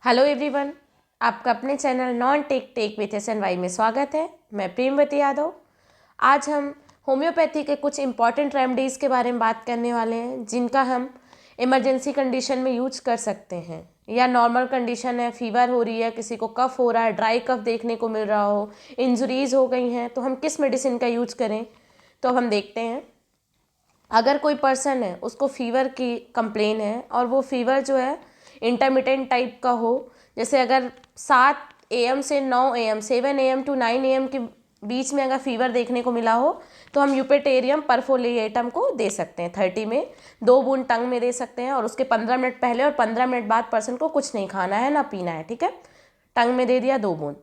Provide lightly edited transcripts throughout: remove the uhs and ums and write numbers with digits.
Hello everyone, आपका अपने channel non tech tech with SNY में स्वागत है। मैं प्रेमवती यादव। आज हम होम्योपैथी के कुछ इम्पॉर्टेंट रेमेडीज़ के बारे में बात करने वाले हैं जिनका हम इमरजेंसी कंडीशन में यूज कर सकते हैं, या नॉर्मल कंडीशन है, फीवर हो रही है, किसी को कफ हो रहा है, ड्राई कफ देखने को मिल रहा हो, इंजरीज हो गई हैं, तो हम किस मेडिसिन का यूज करें। तो अब हम देखते हैं। अगर कोई पर्सन है, उसको फीवर की कंप्लेन है और वो फीवर जो है इंटरमिटेंट टाइप का हो, जैसे अगर 7 AM से 9 AM 7 AM to 9 AM के बीच में अगर फीवर देखने को मिला हो तो हम यूपेटेरियम परफोलिएटम को दे सकते हैं। 30 में 2 बूंद टंग में दे सकते हैं और उसके 15 मिनट पहले और 15 मिनट बाद पर्सन को कुछ नहीं खाना है ना पीना है। ठीक है, टंग में दे दिया 2 बूंद।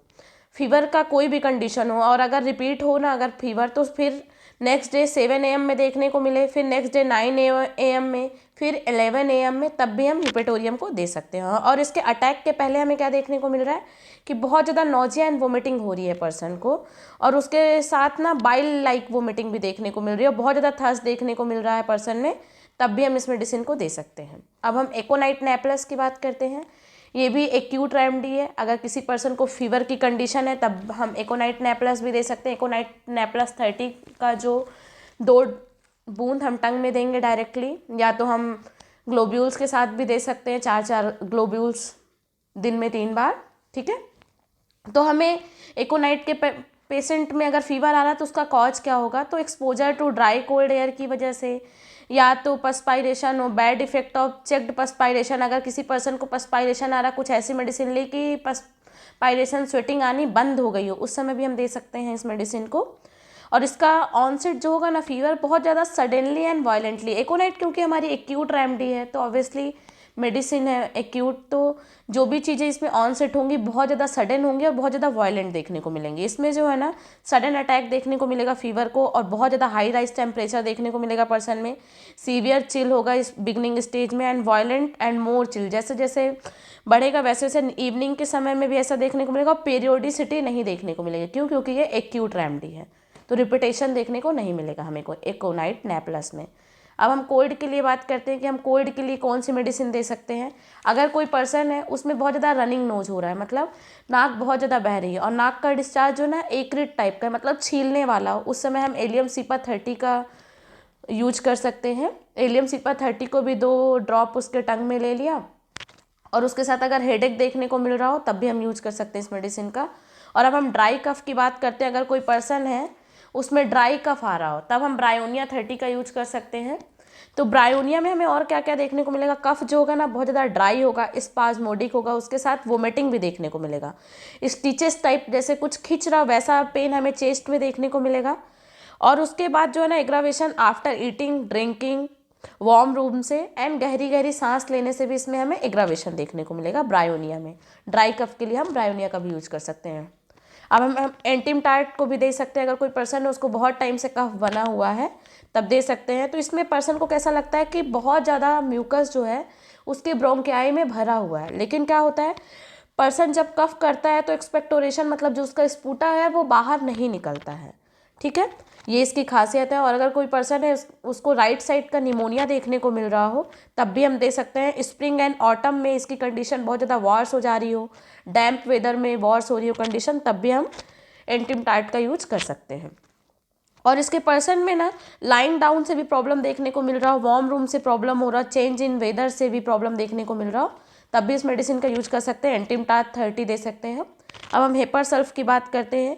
फीवर का कोई भी कंडीशन हो और अगर रिपीट हो ना अगर फीवर, तो फिर नेक्स्ट डे 7 AM में देखने को मिले, फिर नेक्स्ट डे 9 AM में, फिर 11 AM में, तब भी हम यूपेटोरियम को दे सकते हैं। और इसके अटैक के पहले हमें क्या देखने को मिल रहा है कि बहुत ज़्यादा नोजिया एंड वोमिटिंग हो रही है पर्सन को, और उसके साथ ना बाइल लाइक वोमिटिंग भी देखने को मिल रही है, और बहुत ज़्यादा थर्स्ट देखने को मिल रहा है पर्सन में, तब भी हम इस मेडिसिन को दे सकते हैं। अब हम एकोनाइट नेप्लस की बात करते हैं। ये भी एक्यूट रेमेडी है। अगर किसी पर्सन को फीवर की कंडीशन है तब हम एकोनाइट नेप्लस भी दे सकते हैं। एकोनाइट नेप्लस 30 का जो 2 बूंद हम टंग में देंगे डायरेक्टली, या तो हम ग्लोब्यूल्स के साथ भी दे सकते हैं, 4 ग्लोब्यूल्स दिन में 3 बार। ठीक है, तो हमें एकोनाइट के पेशेंट में अगर फीवर आ रहा है तो उसका कॉज क्या होगा, तो exposure to dry cold air की वजह से, या तो पस्पायरेशन हो, bad effect of checked perspiration. अगर किसी पर्सन को पस्पायरेशन आ रहा, कुछ ऐसी मेडिसिन ली कि पस्पायरेशन स्वेटिंग आनी बंद हो गई हो, उस समय भी हम दे सकते हैं इस मेडिसिन को। और इसका ऑनसेट जो होगा ना फीवर बहुत ज़्यादा सडनली एंड वायलेंटली। एकोनाइट क्योंकि हमारी एक्यूट रेमेडी है तो ऑब्वियसली मेडिसिन है एक्यूट, तो जो भी चीज़ें इसमें ऑनसेट होंगी बहुत ज़्यादा सडन होंगी और बहुत ज़्यादा वायलेंट देखने को मिलेंगी। इसमें जो है ना सडन अटैक देखने को मिलेगा फीवर को, और बहुत ज़्यादा हाई राइज टेम्परेचर देखने को मिलेगा पर्सन में, सीवियर चिल होगा इस बिगनिंग स्टेज में, and violent and more chill. जैसे जैसे बढ़ेगा वैसे वैसे इवनिंग के समय में भी ऐसा देखने को मिलेगा, और पीरियोडिसिटी नहीं देखने को मिलेगी। क्यों? क्योंकि ये एक्यूट रेमेडी है, तो रिपीटेशन देखने को नहीं मिलेगा हमें को एकोनाइट नेप्लस में। अब हम कोल्ड के लिए बात करते हैं कि हम कोल्ड के लिए कौन सी मेडिसिन दे सकते हैं। अगर कोई पर्सन है उसमें बहुत ज़्यादा रनिंग नोज हो रहा है, मतलब नाक बहुत ज़्यादा बह रही है और नाक का डिस्चार्ज जो ना एक्रिड टाइप का है, मतलब छीलने वाला हो, उस समय हम एलियम सीपा 30 का यूज कर सकते हैं। एलियम सीपा 30 को भी 2 ड्रॉप उसके टंग में ले लिया, और उसके साथ अगर हेडेक देखने को मिल रहा हो तब भी हम यूज कर सकते हैं इस मेडिसिन का। और अब हम ड्राई कफ की बात करते हैं। अगर कोई पर्सन है उसमें ड्राई कफ आ रहा हो तब हम ब्रायोनिया 30 का यूज कर सकते हैं। तो ब्रायोनिया में हमें और क्या क्या देखने को मिलेगा, कफ जो होगा ना बहुत ज़्यादा ड्राई होगा, स्पाज्मोडिक होगा, उसके साथ वोमिटिंग भी देखने को मिलेगा, स्टिचेस टाइप जैसे कुछ खिंच रहा वैसा पेन हमें चेस्ट में देखने को मिलेगा। और उसके बाद जो है ना aggravation after eating, drinking, warm room से, एंड गहरी गहरी सांस लेने से भी इसमें हमें एग्रावेशन देखने को मिलेगा ब्रायोनिया में। ड्राई कफ के लिए हम ब्रायोनिया का भी यूज कर सकते हैं। अब हम एंटीमटार्ट को भी दे सकते हैं। अगर कोई पर्सन है उसको बहुत टाइम से कफ बना हुआ है तब दे सकते हैं। तो इसमें पर्सन को कैसा लगता है कि बहुत ज़्यादा म्यूकस जो है उसके ब्रोंकियाई में भरा हुआ है, लेकिन क्या होता है पर्सन जब कफ करता है तो एक्सपेक्टोरेशन मतलब जो उसका स्पूटा है वो बाहर नहीं निकलता है। ठीक है, ये इसकी खासियत है। और अगर कोई पर्सन है उसको राइट साइड का निमोनिया देखने को मिल रहा हो तब भी हम दे सकते हैं। स्प्रिंग एंड ऑटम में इसकी कंडीशन बहुत ज़्यादा वॉर्स हो जा रही हो, डैम्प वेदर में वॉर्स हो रही हो कंडीशन, तब भी हम एंटीमटार्ट का यूज कर सकते हैं। और इसके पर्सन में ना लाइन डाउन से भी प्रॉब्लम देखने को मिल रहा हो, वार्म रूम से प्रॉब्लम हो रहा, चेंज इन वेदर से भी प्रॉब्लम देखने को मिल रहा हो, तब भी इस मेडिसिन का यूज कर सकते हैं। एंटीमटार्ट 30 दे सकते हैं। अब हम हेपर सल्फ की बात करते हैं।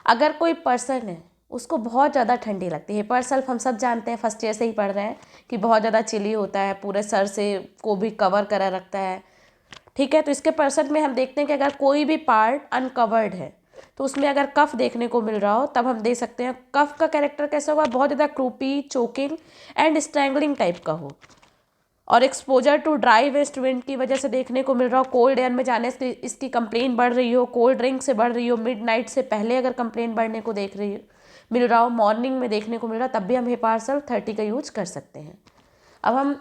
अगर कोई पर्सन है उसको बहुत ज़्यादा ठंडी लगती है, हेपर सल्फ हम सब जानते हैं, फर्स्ट ईयर से ही पढ़ रहे हैं कि बहुत ज़्यादा चिली होता है, पूरे सर से को भी कवर करा रखता है। ठीक है, तो इसके पर्सन में हम देखते हैं कि अगर कोई भी पार्ट अनकवर्ड है तो उसमें अगर कफ देखने को मिल रहा हो तब हम दे सकते हैं। कफ का कैरेक्टर कैसा होगा, बहुत ज़्यादा croupy, choking and strangling type का हो, और exposure to dry west wind की वजह से देखने को मिल रहा हो, कोल्ड एयर में जाने से इसकी कंप्लेन बढ़ रही हो, कोल्ड ड्रिंक से बढ़ रही हो, मिडनाइट से पहले अगर कंप्लेन बढ़ने को देख रही मिल रहा हो, मॉर्निंग में देखने को मिल रहा हो, तब भी हम हेपार 30 का यूज कर सकते हैं। अब हम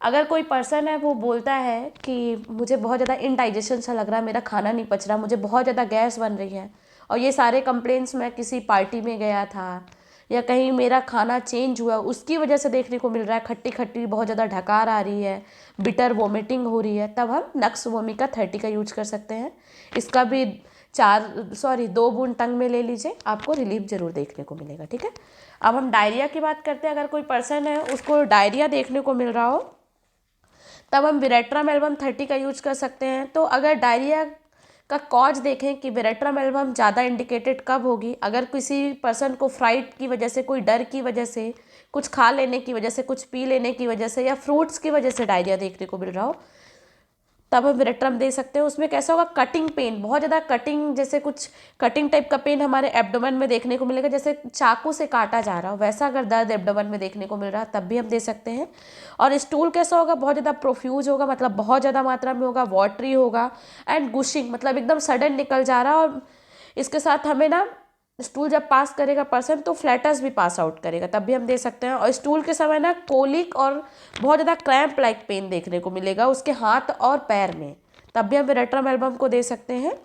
अगर कोई पर्सन है वो बोलता है कि मुझे बहुत ज़्यादा इनडाइजेशन सा लग रहा है, मेरा खाना नहीं पच रहा, मुझे बहुत ज़्यादा गैस बन रही है, और ये सारे कंप्लेंट्स मैं किसी पार्टी में गया था या कहीं मेरा खाना चेंज हुआ उसकी वजह से देखने को मिल रहा है, खट्टी खट्टी बहुत ज़्यादा ढकार आ रही है, बिटर वोमिटिंग हो रही है, तब हम नक्स वोमिका 30 का यूज कर सकते हैं। इसका भी 2 बूंद टंग में ले लीजिए, आपको रिलीफ जरूर देखने को मिलेगा। ठीक है, अब हम डायरिया की बात करते हैं। अगर कोई पर्सन है उसको डायरिया देखने को मिल रहा हो तब हम विरेट्रम एल्बम 30 का यूज कर सकते हैं। तो अगर डायरिया का कॉज देखें कि विरेट्रम एल्बम ज़्यादा इंडिकेटेड कब होगी, अगर किसी पर्सन को फ्राइट की वजह से, कोई डर की वजह से, कुछ खा लेने की वजह से, कुछ पी लेने की वजह से या फ्रूट्स की वजह से डायरिया देखने को मिल रहा हो, तब हम विरेट्रम दे सकते हैं। उसमें कैसा होगा, कटिंग पेन, बहुत ज़्यादा कटिंग, जैसे कुछ कटिंग टाइप का पेन हमारे एब्डोमेन में देखने को मिलेगा, जैसे चाकू से काटा जा रहा हो वैसा अगर दर्द एब्डोमेन में देखने को मिल रहा है तब भी हम दे सकते हैं। और स्टूल कैसा होगा, बहुत ज़्यादा प्रोफ्यूज होगा, मतलब बहुत ज़्यादा मात्रा में होगा, वाटरी होगा, एंड गुशिंग, मतलब एकदम सडन निकल जा रहा है। और इसके साथ हमें ना स्टूल जब पास करेगा पर्सन तो फ्लैटस भी पास आउट करेगा, तब भी हम दे सकते हैं। और स्टूल के समय ना कोलिक और बहुत ज़्यादा क्रैम्प लाइक पेन देखने को मिलेगा उसके हाथ और पैर में, तब भी हम विरेट्रम एल्बम को दे सकते हैं।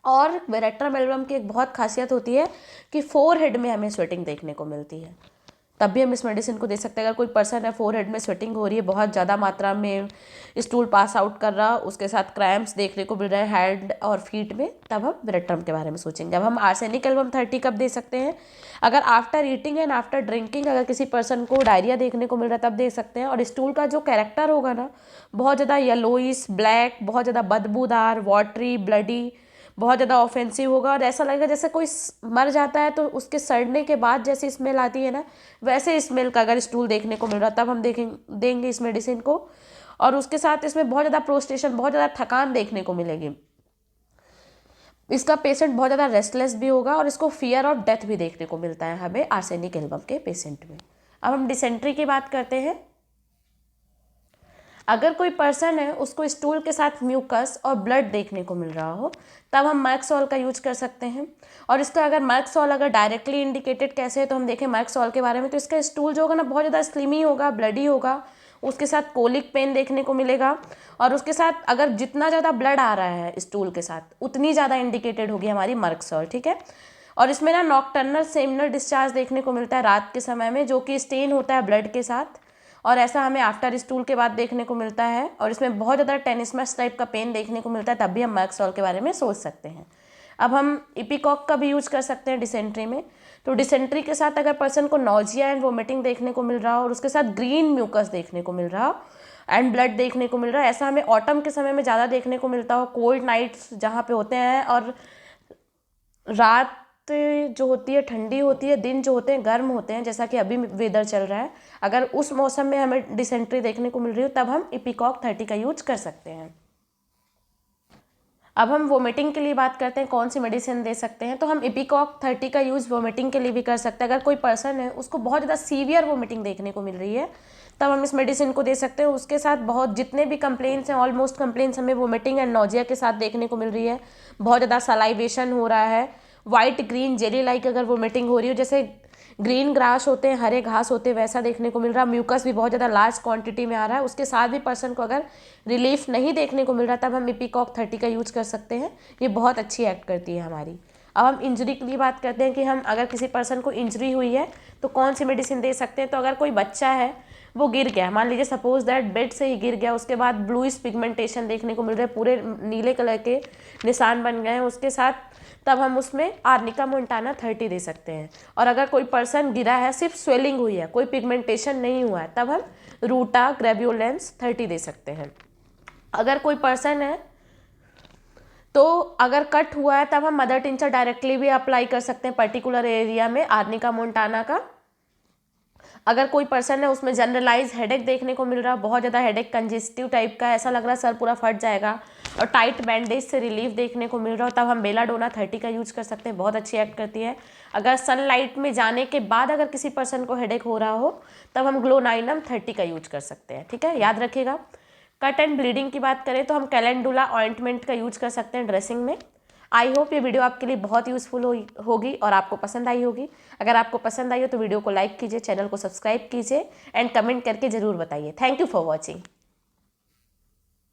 और विरेट्रम एल्बम की एक बहुत खासियत होती है कि फोरहेड में हमें स्वेटिंग देखने को मिलती है, तब भी हम इस मेडिसिन को दे सकते हैं। अगर कोई पर्सन है फोरहेड में स्वेटिंग हो रही है, बहुत ज़्यादा मात्रा में स्टूल पास आउट कर रहा, उसके साथ क्रैम्प्स देखने को मिल रहे हैं हैंड और फीट में, तब हम विरेट्रम के बारे में सोचेंगे। अब हम आर्सेनिक एल्बम 30 कब दे सकते हैं, अगर after eating and after drinking अगर किसी पर्सन को डायरिया देखने को मिल रहा है तब दे सकते हैं। और स्टूल का जो कैरेक्टर होगा ना, बहुत ज़्यादा येलोइश ब्लैक, बहुत ज़्यादा बदबूदार, वाटरी, ब्लडी, बहुत ज़्यादा ऑफेंसिव होगा और ऐसा लगेगा जैसे कोई मर जाता है तो उसके सड़ने के बाद जैसी स्मेल आती है ना, वैसे स्मेल का अगर स्टूल देखने को मिल रहा तब हम देंगे इस मेडिसिन को। और उसके साथ इसमें बहुत ज़्यादा प्रोस्टेशन, बहुत ज़्यादा थकान देखने को मिलेगी। इसका पेशेंट बहुत ज़्यादा रेस्टलेस भी होगा और इसको फियर ऑफ डेथ भी देखने को मिलता है हमें आर्सेनिक एल्बम के पेशेंट में। अब हम डिसेंट्री की बात करते हैं। अगर कोई पर्सन है उसको स्टूल के साथ म्यूकस और ब्लड देखने को मिल रहा हो तब हम मैक्सॉल का यूज कर सकते हैं। और इसका अगर मैक्सॉल अगर डायरेक्टली इंडिकेटेड कैसे है तो हम देखें मैक्सॉल के बारे में, तो इसका स्टूल जो होगा ना बहुत ज़्यादा स्लिमी होगा, ब्लडी होगा, उसके साथ कोलिक पेन देखने को मिलेगा। और उसके साथ अगर जितना ज़्यादा ब्लड आ रहा है स्टूल के साथ उतनी ज़्यादा इंडिकेटेड होगी हमारी मैक्सॉल। ठीक है, और इसमें ना नॉकटर्नल सेमिनल डिस्चार्ज देखने को मिलता है रात के समय में, जो कि स्टेन होता है ब्लड के साथ, और ऐसा हमें आफ्टर स्टूल के बाद देखने को मिलता है। और इसमें बहुत ज़्यादा टेनिसमस टाइप का पेन देखने को मिलता है, तब भी हम मैक्सॉल के बारे में सोच सकते हैं। अब हम इपिकॉक का भी यूज कर सकते हैं डिसेंट्री में। तो डिसेंट्री के साथ अगर पर्सन को नॉजिया एंड वोमिटिंग देखने को मिल रहा हो और उसके साथ ग्रीन म्यूकस देखने को मिल रहा हो एंड ब्लड देखने को मिल रहा है, ऐसा हमें ऑटम के समय में ज़्यादा देखने को मिलता हो, कोल्ड नाइट्स जहाँ पे होते हैं और रात जो होती है ठंडी होती है, दिन जो होते हैं गर्म होते हैं, जैसा कि अभी वेदर चल रहा है, अगर उस मौसम में हमें डिसेंट्री देखने को मिल रही हो तब हम इपिकॉक 30 का यूज कर सकते हैं। अब हम वोमिटिंग के लिए बात करते हैं, कौन सी मेडिसिन दे सकते हैं। तो हम इपिकॉक 30 का यूज़ वोमिटिंग के लिए भी कर सकते हैं। अगर कोई पर्सन है उसको बहुत ज़्यादा सीवियर वोमिटिंग देखने को मिल रही है तब हम इस मेडिसिन को दे सकते हैं। उसके साथ बहुत जितने भी कंप्लेंट्स हैं, ऑलमोस्ट कंप्लेंट्स हमें वोमिटिंग एंड नोजिया के साथ देखने को मिल रही है। बहुत ज़्यादा सलाइवेशन हो रहा है, वाइट ग्रीन जेली लाइक अगर वोमिटिंग हो रही हो, जैसे ग्रीन ग्रास होते हैं, हरे घास होते हैं, वैसा देखने को मिल रहा है। म्यूकस भी बहुत ज़्यादा लार्ज क्वांटिटी में आ रहा है, उसके साथ भी पर्सन को अगर रिलीफ नहीं देखने को मिल रहा तब हम इपिकॉक 30 का यूज कर सकते हैं। ये बहुत अच्छी एक्ट करती है हमारी। अब हम इंजरी के लिए बात करते हैं कि हम अगर किसी पर्सन को इंजरी हुई है तो कौन सी मेडिसिन दे सकते हैं। तो अगर कोई बच्चा है वो गिर गया, मान लीजिए सपोज दैट बेड से ही गिर गया, उसके बाद ब्लूइश पिगमेंटेशन देखने को मिल रहा है, पूरे नीले कलर के निशान बन गए हैं उसके साथ, तब हम उसमें आर्निका मोंटाना 30 दे सकते हैं। और अगर कोई पर्सन गिरा है, सिर्फ स्वेलिंग हुई है, कोई पिगमेंटेशन नहीं हुआ है, तब हम रूटा ग्रेब्यूलेंस 30 दे सकते हैं। अगर कोई पर्सन है तो अगर कट हुआ है तब हम मदर टिंचर डायरेक्टली भी अप्लाई कर सकते हैं पर्टिकुलर एरिया में आर्निका मोंटाना का। अगर कोई पर्सन है उसमें जनरलाइज हेडेक देखने को मिल रहा है, बहुत ज़्यादा हेडेक कंजेस्टिव टाइप का, ऐसा लग रहा है सर पूरा फट जाएगा और टाइट बैंडेज से रिलीफ देखने को मिल रहा हो, तब हम बेलाडोना 30 का यूज कर सकते हैं, बहुत अच्छी एक्ट करती है। अगर सनलाइट में जाने के बाद अगर किसी पर्सन को हेडेक हो रहा हो तब हम ग्लोनाइनम 30 का यूज कर सकते हैं। ठीक है, याद रखिएगा। कट एंड ब्लीडिंग की बात करें तो हम कैलेंडुला ऑइंटमेंट का यूज कर सकते हैं ड्रेसिंग में। आई होप ये वीडियो आपके लिए बहुत यूजफुल होगी और आपको पसंद आई होगी। अगर आपको पसंद आई हो तो वीडियो को लाइक कीजिए, चैनल को सब्सक्राइब कीजिए एंड कमेंट करके ज़रूर बताइए। Thank you for watching.